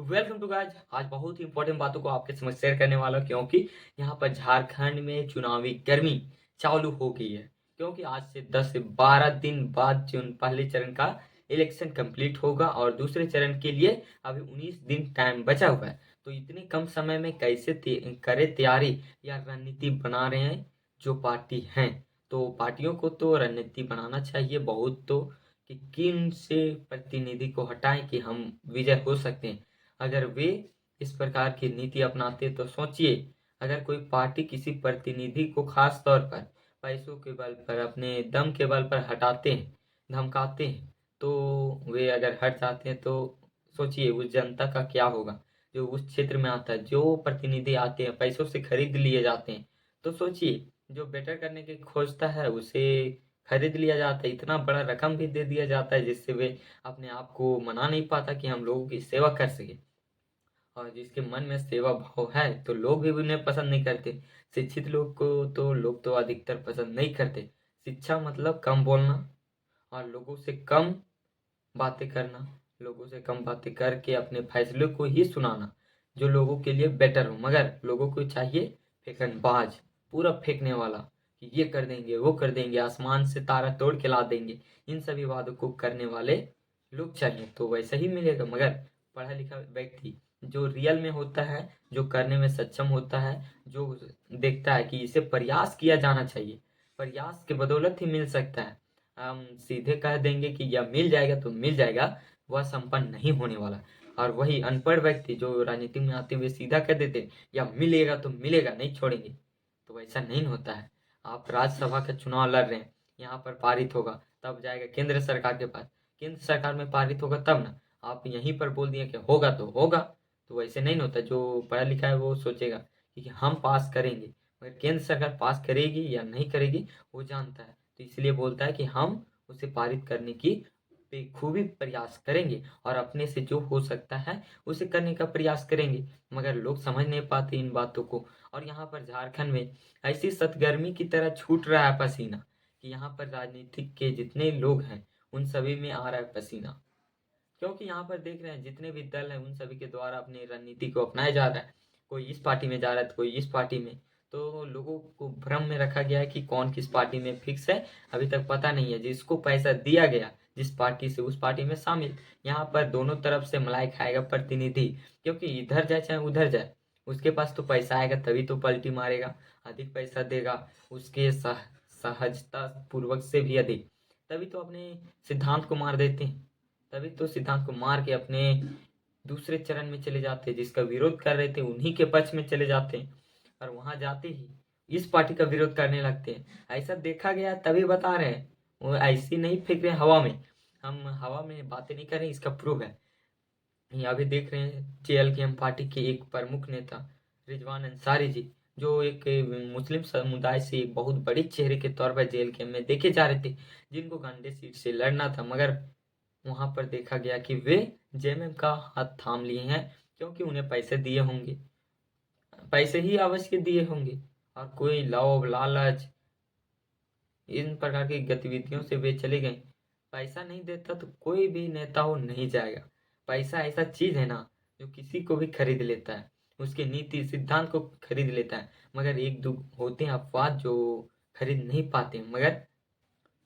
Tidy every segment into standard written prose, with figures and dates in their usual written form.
Welcome to guys. आज बहुत ही important बातों को आपके समझ शेयर करने वाला हूं, क्योंकि यहाँ पर झारखंड में चुनावी गर्मी चालू हो गई है। क्योंकि आज से 10 से 12 दिन बाद पहले चरण का इलेक्शन कंप्लीट होगा और दूसरे चरण के लिए अभी 19 दिन टाइम बचा हुआ है। तो इतने कम समय में कैसे करे तैयारी या रणनीति बना रहे हैं जो पार्टी हैं। तो पार्टियों को तो रणनीति बनाना चाहिए बहुत, तो कि किन से प्रतिनिधि को हटाएं कि हम विजय हो सकते हैं। अगर वे इस प्रकार की नीति अपनाते तो सोचिए, अगर कोई पार्टी किसी प्रतिनिधि को खास तौर पर पैसों के बल पर, अपने दम के बल पर हटाते हैं, धमकाते हैं, तो वे अगर हट जाते हैं तो सोचिए उस जनता का क्या होगा जो उस क्षेत्र में आता है। जो प्रतिनिधि आते हैं पैसों से खरीद लिए जाते हैं, तो सोचिए जो बेटर करने की खोजता है उसे खरीद लिया जाता है, इतना बड़ा रकम भी दे दिया जाता है जिससे वे अपने आप को मना नहीं पाता कि हम लोगों की सेवा कर सके। और जिसके मन में सेवा भाव है तो लोग भी उन्हें पसंद नहीं करते। शिक्षित लोग को तो लोग तो अधिकतर पसंद नहीं करते। शिक्षा मतलब कम बोलना और लोगों से कम बातें करना, लोगों से कम बातें करके अपने फैसले को ही सुनाना जो लोगों के लिए बेटर हो। मगर लोगों को चाहिए फेंकनबाज, पूरा फेंकने वाला, कि ये कर देंगे वो कर देंगे, आसमान से तारा तोड़ के ला देंगे। इन सभी वादों को करने वाले लोग चाहिए तो वैसा ही मिलेगा। मगर पढ़ा लिखा व्यक्ति जो रियल में होता है, जो करने में सक्षम होता है, जो देखता है कि इसे प्रयास किया जाना चाहिए, प्रयास के बदौलत ही मिल सकता है। हम सीधे कह देंगे कि यह मिल जाएगा तो मिल जाएगा, वह संपन्न नहीं होने वाला। और वही अनपढ़ व्यक्ति जो राजनीति में आते हुए सीधा कह देते या मिलेगा तो मिलेगा, नहीं छोड़ेंगे, तो वैसा नहीं होता है। आप राज्यसभा का चुनाव लड़ रहे हैं, यहाँ पर पारित होगा तब जाएगा केंद्र सरकार के पास, केंद्र सरकार में पारित होगा तब ना। आप यहीं पर बोल दिए कि होगा तो होगा, तो वैसे नहीं होता। जो पढ़ा लिखा है वो सोचेगा कि हम पास करेंगे, मगर केंद्र सरकार पास करेगी या नहीं करेगी वो जानता है, तो इसलिए बोलता है कि हम उसे पारित करने की बेखूबी प्रयास करेंगे और अपने से जो हो सकता है उसे करने का प्रयास करेंगे। मगर लोग समझ नहीं पाते इन बातों को। और यहाँ पर झारखंड में ऐसी सतगर्मी की तरह छूट रहा है पसीना कि यहाँ पर राजनीतिक के जितने लोग हैं उन सभी में आ रहा है पसीना। क्योंकि यहाँ पर देख रहे हैं जितने भी दल हैं उन सभी के द्वारा अपनी रणनीति को अपनाया जा रहा है। कोई इस पार्टी में जा रहा है तो कोई इस पार्टी में। तो लोगों को भ्रम में रखा गया है कि कौन किस पार्टी में फिक्स है, अभी तक पता नहीं है। जिसको पैसा दिया गया जिस पार्टी से उस पार्टी में शामिल। यहाँ पर दोनों तरफ से मलाई खाएगा प्रतिनिधि, क्योंकि इधर जाए चाहे उधर जाए उसके पास तो पैसा आएगा तभी तो पलटी मारेगा। अधिक पैसा देगा उसके सहजता पूर्वक से भी अधिक, तभी तो अपने सिद्धांत को मार देते हैं। तभी तो सिद्धांत को मार के अपने दूसरे चरण में चले जाते हैं। जिसका विरोध कर रहे थे उन्हीं के पक्ष में चले जाते हैं और वहां जाते ही इस पार्टी का विरोध करने लगते हैं। ऐसा देखा गया तभी बता रहे हैं, वो ऐसी नहीं फेंक रहे हवा में। हम हवा में बातें नहीं कर रहे, इसका प्रूफ है। ये अभी देख रहे हैं जेएलकेएम पार्टी के एक प्रमुख नेता रिजवान अंसारी जी, जो एक मुस्लिम समुदाय से एक बहुत बड़े चेहरे के तौर पर जेएलकेएम में देखे जा रहे थे, जिनको गांधी सीट से लड़ना था। मगर वहां पर देखा गया कि वे जेएमएम का हाथ थाम लिए हैं, क्योंकि उन्हें पैसे दिए होंगे, पैसे ही अवश्य दिए होंगे। और कोई लोभ लालच इन प्रकार की गतिविधियों से वे चले गए। पैसा नहीं देता तो कोई भी नेता हो नहीं जाएगा। पैसा ऐसा चीज है ना जो किसी को भी खरीद लेता है, उसके नीति सिद्धांत को खरीद लेता है। मगर एक दो होते हैं अपवाद जो खरीद नहीं पाते, मगर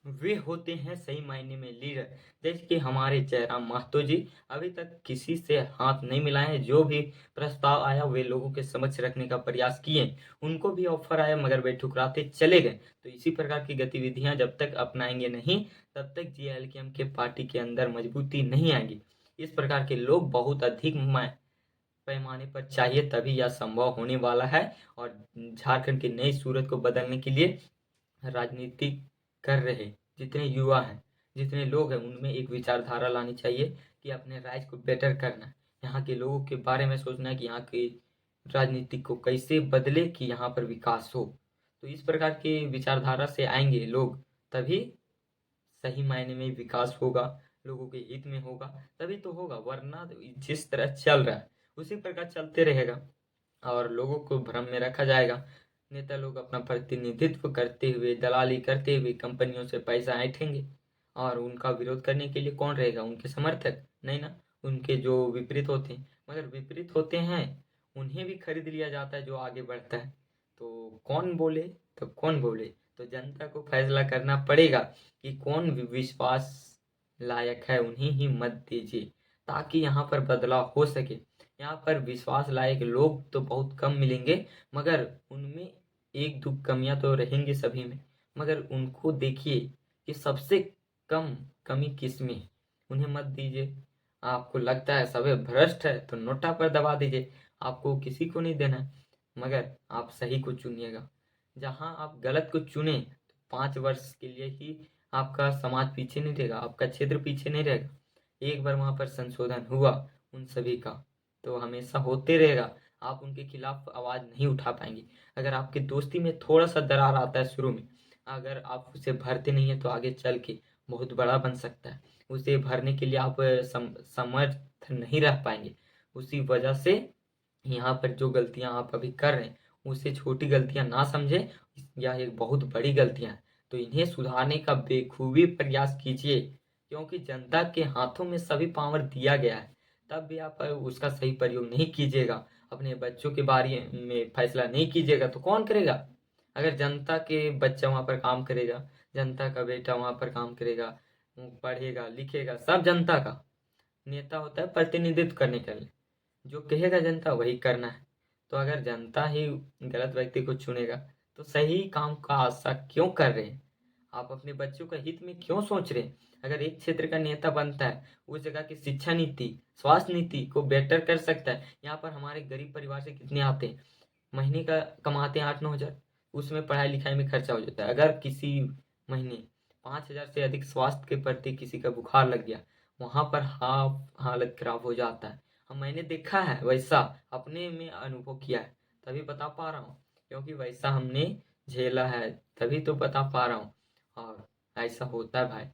वे होते हैं सही मायने में लीडर। जैसे कि हमारे जयराम महतो जी अभी तक किसी से हाथ नहीं मिलाए हैं। जो भी प्रस्ताव आया वे लोगों के समक्ष रखने का प्रयास किए। उनको भी ऑफर आया मगर वे ठुकराते चले गए। तो इसी प्रकार की गतिविधियां जब तक अपनाएंगे नहीं तब तक जेएलकेएम के पार्टी के अंदर मजबूती नहीं आएगी। इस प्रकार के लोग बहुत अधिक पैमाने पर चाहिए तभी यह संभव होने वाला है। और झारखंड की नई सूरत को बदलने के लिए राजनीति कर रहे जितने युवा हैं, जितने लोग हैं, उनमें एक विचारधारा लानी चाहिए कि अपने राज्य को बेटर करना है। यहाँ के लोगों के बारे में सोचना है कि यहाँ की राजनीति को कैसे बदले कि यहाँ पर विकास हो। तो इस प्रकार की विचारधारा से आएंगे लोग तभी सही मायने में विकास होगा, लोगों के हित में होगा, तभी तो होगा। वरना जिस तरह चल रहा है उसी प्रकार चलते रहेगा और लोगों को भ्रम में रखा जाएगा। नेता लोग अपना प्रतिनिधित्व करते हुए, दलाली करते हुए कंपनियों से पैसा ऐंठेंगे और उनका विरोध करने के लिए कौन रहेगा? उनके समर्थक नहीं ना, उनके जो विपरीत होते हैं। मगर विपरीत होते हैं उन्हें भी खरीद लिया जाता है जो आगे बढ़ता है। तो कौन बोले, तो कौन बोले, तो जनता को फैसला करना पड़ेगा कि कौन विश्वास लायक है, उन्हें ही मत दीजिए ताकि यहाँ पर बदलाव हो सके। यहाँ पर विश्वास लायक लोग तो बहुत कम मिलेंगे, मगर उनमें एक दो कमियां तो रहेंगी सभी में, मगर उनको देखिए कि सबसे कम कमी किस में है, उन्हें मत दीजिए। आपको लगता है सभी भ्रष्ट है तो नोटा पर दबा दीजिए, आपको किसी को नहीं देना है, मगर आप सही को चुनिएगा। जहां आप गलत को चुने तो 5 वर्ष के लिए ही आपका समाज पीछे नहीं रहेगा, आपका क्षेत्र पीछे नहीं रहेगा। एक बार वहां पर संशोधन हुआ उन सभी का तो हमेशा होते रहेगा, आप उनके खिलाफ आवाज नहीं उठा पाएंगे। अगर आपकी दोस्ती में थोड़ा सा दरार आता है शुरू में, अगर आप उसे भरते नहीं है तो आगे चल के बहुत बड़ा बन सकता है। उसे भरने के लिए आप समर्थ नहीं रह पाएंगे। उसी वजह से यहाँ पर जो गलतियां आप अभी कर रहे हैं उसे छोटी गलतियां ना समझे, यह एक बहुत बड़ी गलतियां हैं। तो इन्हें सुधारने का बेखूबी प्रयास कीजिए, क्योंकि जनता के हाथों में सभी पावर दिया गया है। तब भी आप उसका सही प्रयोग नहीं कीजिएगा, अपने बच्चों के बारे में फैसला नहीं कीजिएगा तो कौन करेगा। अगर जनता के बच्चा वहां पर काम करेगा, जनता का बेटा वहां पर काम करेगा, वो पढ़ेगा लिखेगा, सब जनता का। नेता होता है प्रतिनिधित्व करने के लिए, जो कहेगा जनता वही करना है। तो अगर जनता ही गलत व्यक्ति को चुनेगा तो सही काम का आशा क्यों कर रहे हैं, आप अपने बच्चों का हित में क्यों सोच रहे हैं। अगर एक क्षेत्र का नेता बनता है, उस जगह की शिक्षा नीति स्वास्थ्य नीति को बेटर कर सकता है। यहाँ पर हमारे गरीब परिवार से कितने आते हैं, महीने का कमाते हैं 8-9 हजार, उसमें पढ़ाई लिखाई में खर्चा हो जाता है। अगर किसी महीने 5 हजार से अधिक स्वास्थ्य के प्रति किसी का बुखार लग गया, वहां पर हालत खराब हो जाता है। मैंने देखा है वैसा, अपने में अनुभव किया है, तभी बता पा रहा हूँ, क्योंकि वैसा हमने झेला है तभी तो बता पा रहा हूँ। और ऐसा होता है भाई,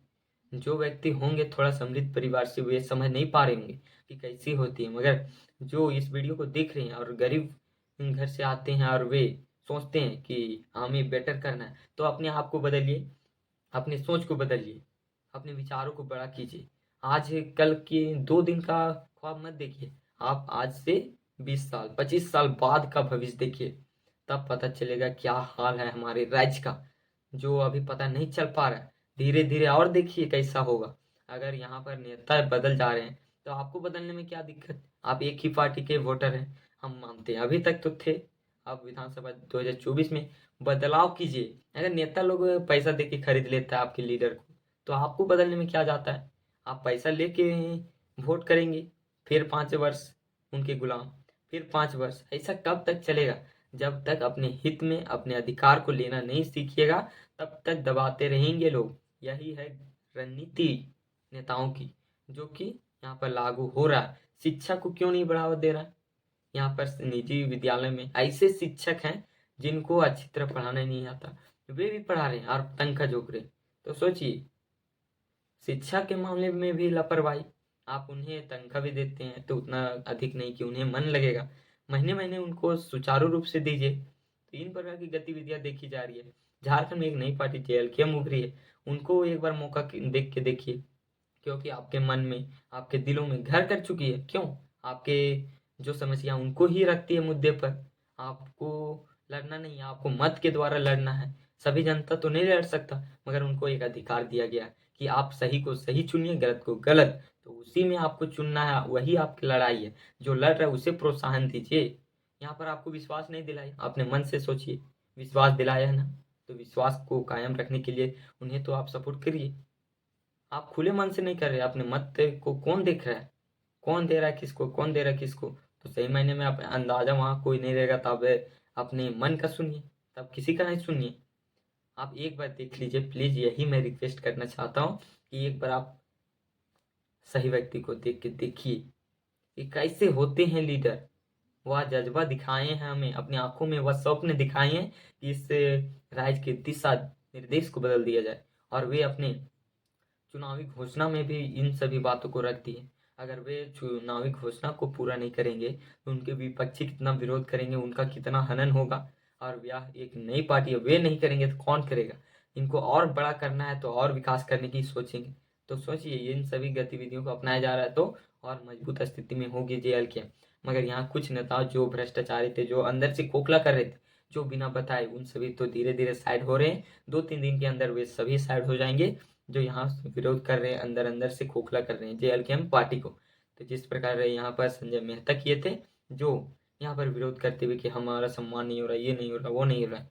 जो व्यक्ति होंगे थोड़ा समृद्ध परिवार से वे समझ नहीं पा रहे होंगे कि कैसी होती है, मगर जो इस वीडियो को देख रहे हैं और गरीब घर से आते हैं और वे सोचते हैं कि हमें बेटर करना है, तो अपने आप को बदलिए, अपनी सोच को बदलिए, अपने विचारों को बड़ा कीजिए। आज कल के 2 दिन का ख्वाब मत देखिए, आप आज से 20 साल 25 साल बाद का भविष्य देखिए, तब पता चलेगा क्या हाल है हमारे राज्य का, जो अभी पता नहीं चल पा रहा है। धीरे धीरे और देखिए कैसा होगा। अगर यहाँ पर नेता बदल जा रहे हैं तो आपको बदलने में क्या दिक्कत, आप एक ही पार्टी के वोटर हैं, हम मानते हैं अभी तक तो थे। अब विधानसभा 2024 में बदलाव कीजिए। अगर नेता लोग पैसा दे के खरीद लेता है आपके लीडर को, तो आपको बदलने में क्या जाता है। आप पैसा लेके वोट करेंगे, फिर 5 वर्ष उनके गुलाम, फिर 5 वर्ष, ऐसा कब तक चलेगा। जब तक अपने हित में अपने अधिकार को लेना नहीं सीखिएगा तब तक दबाते रहेंगे लोग। यही है रणनीति नेताओं की, जो कि यहाँ पर लागू हो रहा है। शिक्षा को क्यों नहीं बढ़ावा दे रहा है। यहाँ पर निजी विद्यालय में ऐसे शिक्षक हैं जिनको अच्छी तरह पढ़ाना नहीं आता, वे भी पढ़ा रहे हैं और तनख्वाह जोक रहे हैं। तो सोचिए, शिक्षा के मामले में भी लापरवाही। आप उन्हें तनख्वाह भी देते हैं तो उतना अधिक नहीं कि उन्हें मन लगेगा, महीने महीने उनको सुचारू रूप से दीजिए। तो इन प्रकार की गतिविधियां देखी जा रही है। झारखंड में एक नई पार्टी जेएलके उभरी है, उनको एक बार मौका देख के देखिए, क्योंकि आपके मन में आपके दिलों में घर कर चुकी है। क्यों, आपके जो समस्या उनको ही रखती है मुद्दे पर। आपको लड़ना नहीं है, आपको मत के द्वारा लड़ना है। सभी जनता तो नहीं लड़ सकता, मगर उनको एक अधिकार दिया गया कि आप सही को सही चुनिए, गलत को गलत। तो उसी में आपको चुनना है, वही आपकी लड़ाई है। जो लड़ रहा है उसे प्रोत्साहन दीजिए। यहाँ पर आपको विश्वास नहीं दिलाया, अपने मन से सोचिए, विश्वास दिलाया है ना, तो विश्वास को कायम रखने के लिए उन्हें तो आप सपोर्ट करिए। आप खुले मन से नहीं कर रहे, अपने मत को कौन देख रहा है, कौन दे रहा है किसको, कौन दे रहा है किसको। तो सही मायने में आप अंदाजा वहां कोई नहीं रहेगा, तब अपने मन का सुनिए, तब किसी का नहीं सुनिए। आप एक बार देख लीजिए प्लीज, यही मैं रिक्वेस्ट करना चाहता हूँ कि एक बार आप सही व्यक्ति को देख के देखिए कि कैसे होते हैं लीडर। वह जज्बा दिखाए हैं हमें, अपनी आंखों में वह स्वप्न दिखाए हैं कि इस राज्य के दिशा निर्देश को बदल दिया जाए, और वे अपने चुनावी घोषणा में भी इन सभी बातों को रख दिए। अगर वे चुनावी घोषणा को पूरा नहीं करेंगे तो उनके विपक्षी कितना विरोध करेंगे, उनका कितना हनन होगा। और यह एक नई पार्टी है, वे नहीं करेंगे तो कौन करेगा। इनको और बड़ा करना है तो और विकास करने की सोचेंगे। तो सोचिए, इन सभी गतिविधियों को अपनाया जा रहा है तो और मजबूत स्थिति में होगी JLK। मगर यहाँ कुछ नेता जो भ्रष्टाचारी थे, जो अंदर से खोखला कर रहे थे, जो बिना बताए, उन सभी तो धीरे धीरे साइड हो रहे हैं। 2-3 दिन के अंदर वे सभी साइड हो जाएंगे जो यहाँ विरोध कर रहे हैं, अंदर अंदर से खोखला कर रहे हैं JLK पार्टी को। तो जिस प्रकार यहाँ पर संजय मेहता किए थे, जो यहाँ पर विरोध करते हुए कि हमारा सम्मान नहीं हो रहा, ये नहीं हो रहा, वो नहीं हो रहा,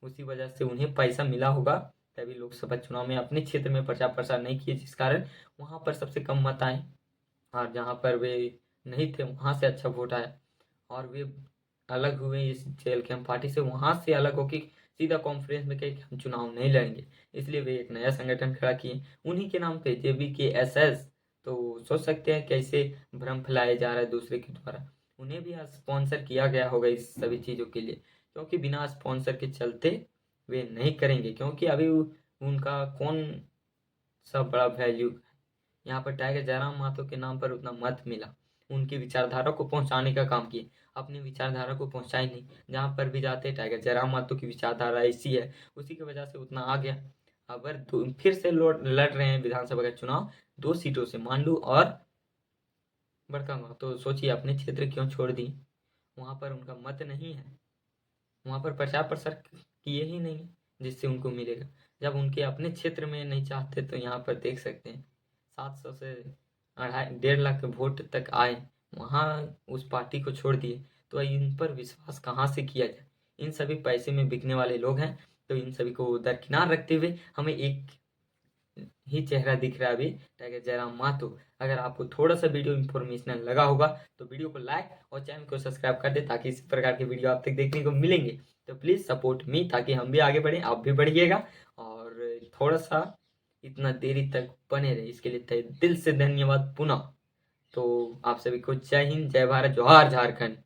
उसी वजह से उन्हें पैसा मिला होगा, तभी लोकसभा चुनाव में अपने क्षेत्र में प्रचार प्रसार नहीं किए, जिस कारण वहाँ पर सबसे कम मत आए। और जहाँ पर वे नहीं थे वहाँ से अच्छा वोट आया, और वे अलग हुए इस JLK पार्टी से, वहाँ से अलग होकर सीधा कॉन्फ्रेंस में कहे कि हम चुनाव नहीं लड़ेंगे। इसलिए वे एक नया संगठन खड़ा किए उन्हीं के नाम पे, JBKSS। तो सोच सकते हैं कैसे भ्रम फैलाया जा रहा है दूसरे के द्वारा। उन्हें भी स्पॉन्सर किया गया होगा इस सभी चीज़ों के लिए, क्योंकि बिना स्पॉन्सर के चलते वे नहीं करेंगे, क्योंकि अभी उनका कौन सा बड़ा वैल्यू। यहाँ पर टाइगर जयराम माथुर के नाम पर उतना मत मिला, उनकी विचारधारा को पहुंचाने का काम किए, अपनी विचारधारा को पहुंचाई नहीं। जहाँ पर भी जाते टाइगर जयराम माथुर की विचारधारा ऐसी है, उसी की वजह से उतना आ गया। अगर फिर से लड़ रहे हैं विधानसभा का चुनाव 2 सीटों से, मांडू और बड़कागांव, तो सोचिए अपने क्षेत्र क्यों छोड़ दी। वहाँ पर उनका मत नहीं है, वहाँ पर प्रचार प्रसार किए ही नहीं, जिससे उनको मिलेगा। जब उनके अपने क्षेत्र में नहीं चाहते, तो यहाँ पर देख सकते हैं 700 से 1.5 लाख वोट तक आए, वहाँ उस पार्टी को छोड़ दिए। तो इन पर विश्वास कहाँ से किया जाए। इन सभी पैसे में बिकने वाले लोग हैं। तो इन सभी को दरकिनार रखते हुए हमें एक ही चेहरा दिख रहा है अभी, टाइगर जयराम माथुर। अगर आपको थोड़ा सा वीडियो इन्फॉर्मेशनल लगा होगा तो वीडियो को लाइक और चैनल को सब्सक्राइब कर दे, ताकि इसी प्रकार के वीडियो आप तक देखने को मिलेंगे। तो प्लीज़ सपोर्ट मी, ताकि हम भी आगे बढ़ें, आप भी बढ़िएगा। और थोड़ा सा इतना देरी तक बने रहे, इसके लिए तहे दिल से धन्यवाद पुनः। तो आप सभी को जय हिंद, जय भारत, जोहार झारखंड।